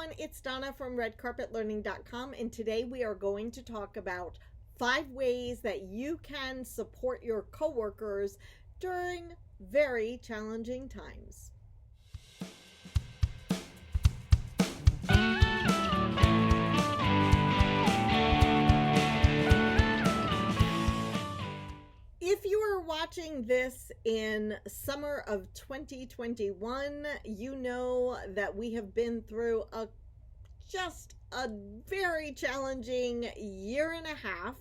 everyone, it's Donna from redcarpetlearning.com, and today we are going to talk about 5 ways that you can support your coworkers during very challenging times. If you are watching this in summer of 2021, you know that we have been through just a very challenging year and a half,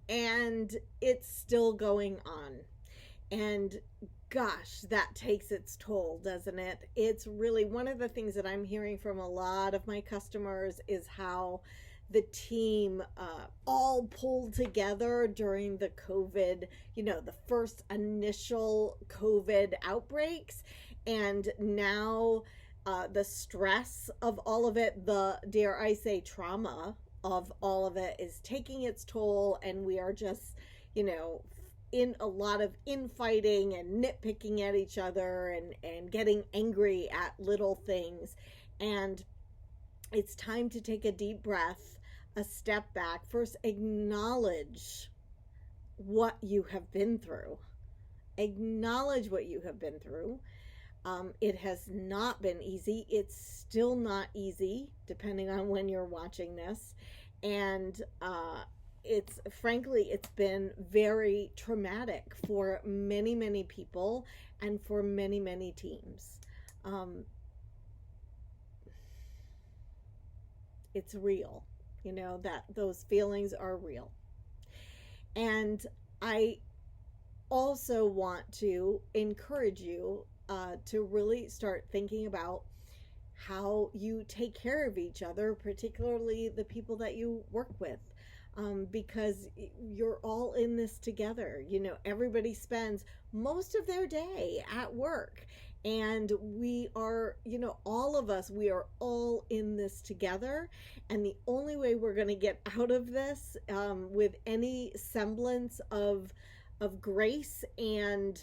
and it's still going on. And gosh, that takes its toll, doesn't it? It's really one of the things that I'm hearing from a lot of my customers is how the team all pulled together during the COVID, the first initial COVID outbreaks. And now the stress of all of it, the, dare I say, trauma of all of it is taking its toll. And we are just, in a lot of infighting and nitpicking at each other and getting angry at little things. And it's time to take a deep breath, a step back. First, acknowledge what you have been through. Acknowledge what you have been through. It has not been easy. It's still not easy, depending on when you're watching this. And it's been very traumatic for many, many people and for many, many teams. It's real, that those feelings are real. And I also want to encourage you to really start thinking about how you take care of each other, particularly the people that you work with, because you're all in this together. Everybody spends most of their day at work. And we are, all of us, we are all in this together. And the only way we're going to get out of this with any semblance of grace and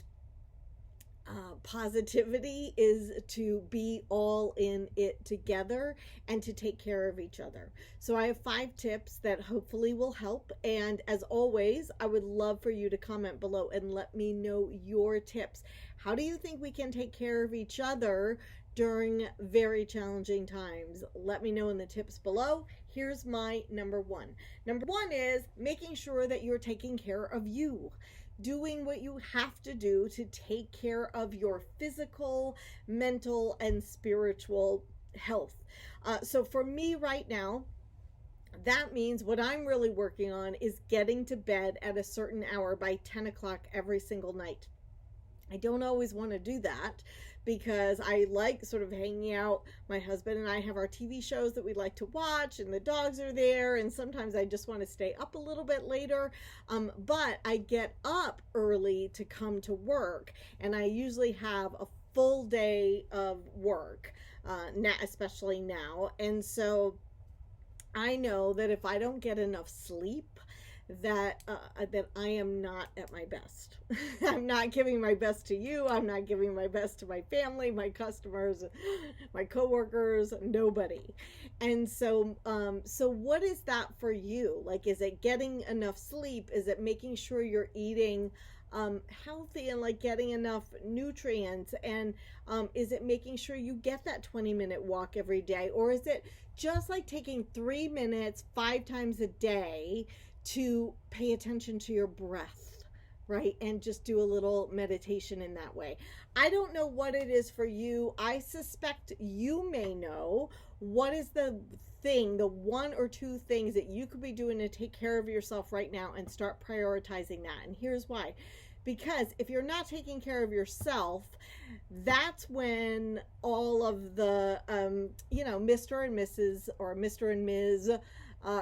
positivity is to be all in it together and to take care of each other. So I have 5 tips that hopefully will help. And as always, I would love for you to comment below and let me know your tips. How do you think we can take care of each other during very challenging times? Let me know in the tips below. Here's my number 1. Number 1 is making sure that you're taking care of you. Doing what you have to do to take care of your physical, mental, and spiritual health. So for me right now, that means what I'm really working on is getting to bed at a certain hour by 10 o'clock every single night. I don't always want to do that because I like sort of hanging out. My husband and I have our TV shows that we like to watch, and the dogs are there, and sometimes I just want to stay up a little bit later. But I get up early to come to work, and I usually have a full day of work, especially now. And so I know that if I don't get enough sleep, that I am not at my best. I'm not giving my best to you. I'm not giving my best to my family, my customers, my coworkers, nobody. And so, so what is that for you? Like, is it getting enough sleep? Is it making sure you're eating healthy and like getting enough nutrients? And is it making sure you get that 20-minute walk every day? Or is it just like taking 3 minutes 5 times a day to pay attention to your breath, right? And just do a little meditation in that way. I don't know what it is for you. I suspect you may know what is the 1 or 2 things that you could be doing to take care of yourself right now and start prioritizing that. And here's why. Because if you're not taking care of yourself, that's when all of the, Mr. and Mrs. or Mr. and Ms.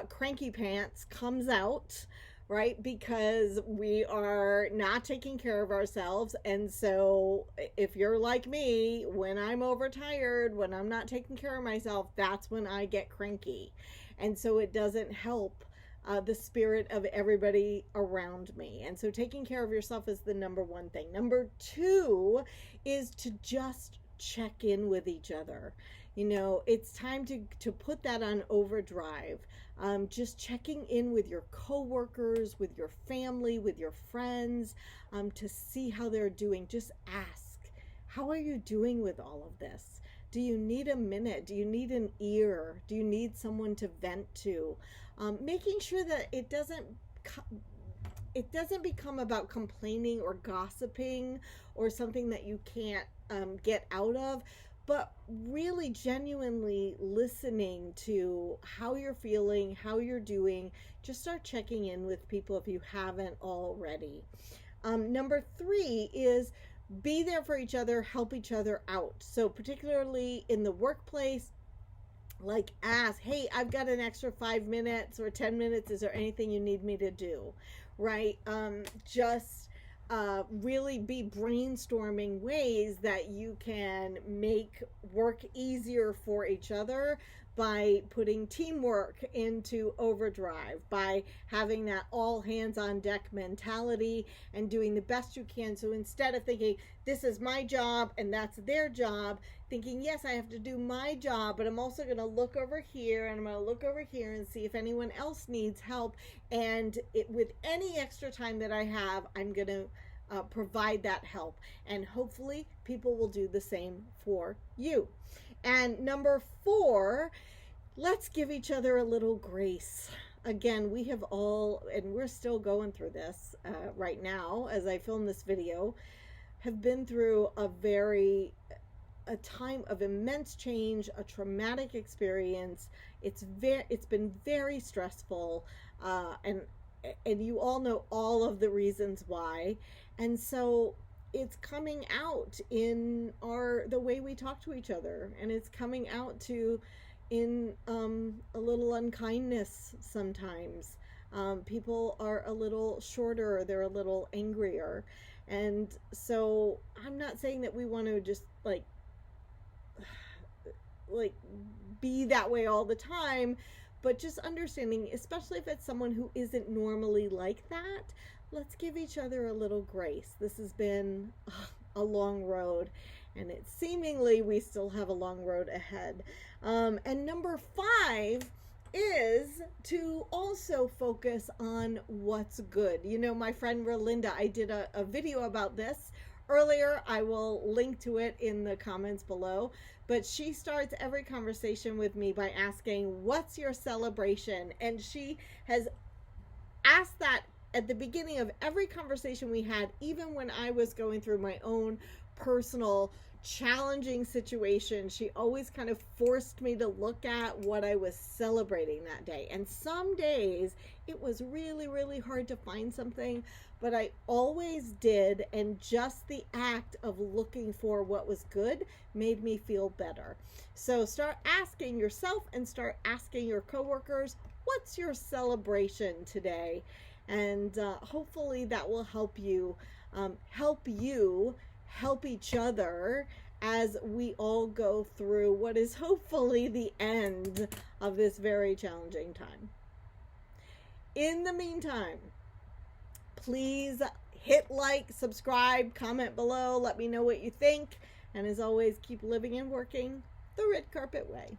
Cranky pants comes out, right? Because we are not taking care of ourselves. And so if you're like me, when I'm overtired, when I'm not taking care of myself, that's when I get cranky. And so it doesn't help the spirit of everybody around me. And so taking care of yourself is the number 1 thing. Number 2 is to just check in with each other. It's time to put that on overdrive. Just checking in with your coworkers, with your family, with your friends, to see how they're doing. Just ask, how are you doing with all of this? Do you need a minute? Do you need an ear? Do you need someone to vent to? Making sure that it doesn't become about complaining or gossiping or something that you can't get out of, but really genuinely listening to how you're feeling, how you're doing. Just start checking in with people if you haven't already. Number 3 is be there for each other, help each other out. So particularly in the workplace, like ask, hey, I've got an extra 5 minutes or 10 minutes. Is there anything you need me to do? Right? Just really be brainstorming ways that you can make work easier for each other by putting teamwork into overdrive, by having that all hands on deck mentality and doing the best you can. So instead of thinking, this is my job and that's their job, thinking, yes, I have to do my job, but I'm also going to look over here and I'm going to look over here and see if anyone else needs help. And with any extra time that I have, I'm going to provide that help. And hopefully people will do the same for you. And number 4, let's give each other a little grace. Again, we have all, and we're still going through this right now as I film this video, have been through a time of immense change, a traumatic experience. It's been very stressful, and you all know all of the reasons why. And so it's coming out in the way we talk to each other, and it's coming out in a little unkindness sometimes. People are a little shorter, they're a little angrier. And so I'm not saying that we want to just like be that way all the time, but just understanding, especially if it's someone who isn't normally like that, let's give each other a little grace. This has been a long road, and it seemingly we still have a long road ahead. And number 5 is to also focus on what's good. My friend Relinda, I did a video about this earlier. I will link to it in the comments below. But she starts every conversation with me by asking, what's your celebration? And she has asked that at the beginning of every conversation we had, even when I was going through my own personal challenging situation. She always kind of forced me to look at what I was celebrating that day. And some days it was really, really hard to find something, but I always did. And just the act of looking for what was good made me feel better. So start asking yourself and start asking your coworkers, what's your celebration today? And hopefully that will help you help each other as we all go through what is hopefully the end of this very challenging time. In the meantime, please hit like, subscribe, comment below, let me know what you think, and as always, keep living and working the red carpet way.